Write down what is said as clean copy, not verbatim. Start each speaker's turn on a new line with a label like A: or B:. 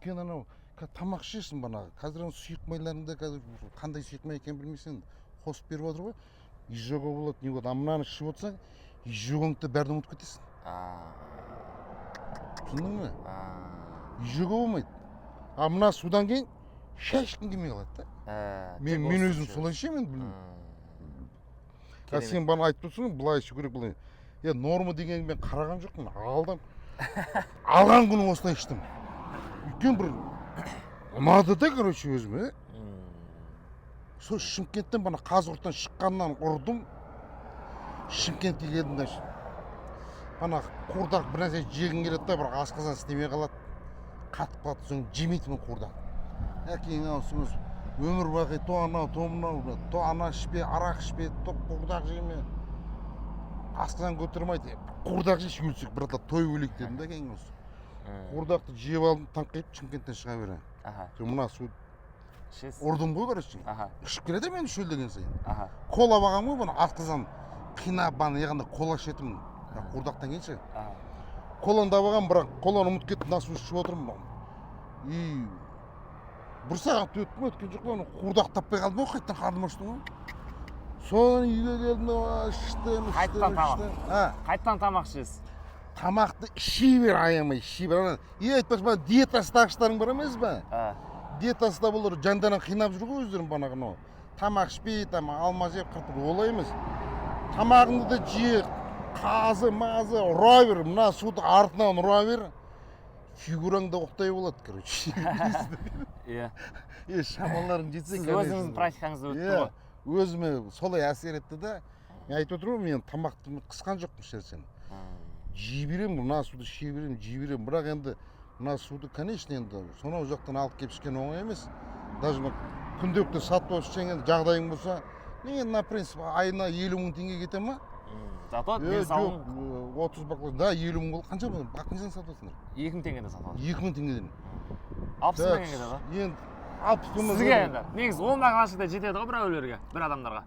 A: өйткені анау тамақ ішесің бана қазір сұйық майларында қазір қандай сұйық май екенін білмейсің қосып беріп отыр ғой изжога болады не болады мынаны ішіп отырсаң изжогаңды бәрін ұмытып кетесің түсіндің бе изжога болмайды мына судан кейін шай ішкің келмей қалады да мен өзім солай ішемін сен бана айтып тұрсың былай ішу керек былай норма дегенге мен қараған жоқпын алған күні осылай іштім өйткені бір ұнады да короче өзіме сол Шымкенттен бана Қазығұрттан шыққаннан ұрдым Шымкентке келдім да бана қуырдақ бір нәрсе жегің келеді да бірақ асқазан істемей қалады қатып қалады соны жемейтінмін қуырдақ әкең аусыңыз өмір бақи то анау то мынау то ана ішпе арақ ішпе то қуырдақ жеме асқазан көтермейді қуырдақ жеші өлсек брат той өлейік дедім да кейін осы қуырдақты жеп алдым таңқиып Шымкенттен шыға бере мына су ұрдым ғой короче ішіп келеді мен шөлдеген сайын кола бағам ғой бұны асқазан қинап бана яғни кола ішетінмін қуырдақтан кейін ше коланы да бағам бірақ коланы ұмытып кеттім мына су ішіп отырмын и бір сағат өтті ме өткен жоқ оны қуырдақ таппай қалдым ғой қайтадан қарным ашты ғой соны үйге келдім іштім
B: қайтадан тамақ ішесіз
A: тамақты іше бер аямай іше бер айтпақшы бана диетасыздағыштарың бар емес па диетасында бұлар жандарын қинап жүр ғой өздерін банағы мынау тамақ ішпей алма жеп қыртып олай емес тамағыңды да же қазы мазы ұра бер мына суды артынан ұра бер фигураң да оқтай болады короче шамаларың жетсе
B: сіз өзіңіздің практикаңызда өтті ғой
A: өзіме солай әсер етті да мен айтып отырмын мен тамақты қысқан жоқпын ешнәрсені жей беремін мына суды іше беремін жей беремін бірақ енді мына суды конечно енді сонау жақтан алып келіп ішкен оңай емес даже күнделікті сатып алып ішсең енді жағдайың болса енді на принцип айына 50 мың теңге кете ма
B: зато денсаулығың
A: 30 баклаж да 50 мың болды қанша қаншадан сатып алсыңдар
B: 2000 теңгеден сатып алдым
A: 2000 теңгеден
B: 60 мың теңгеден ба
A: енді 60 мың
B: сізге енді негізі 10 баклажда жетеді ғой бір әулерге бір адамдарға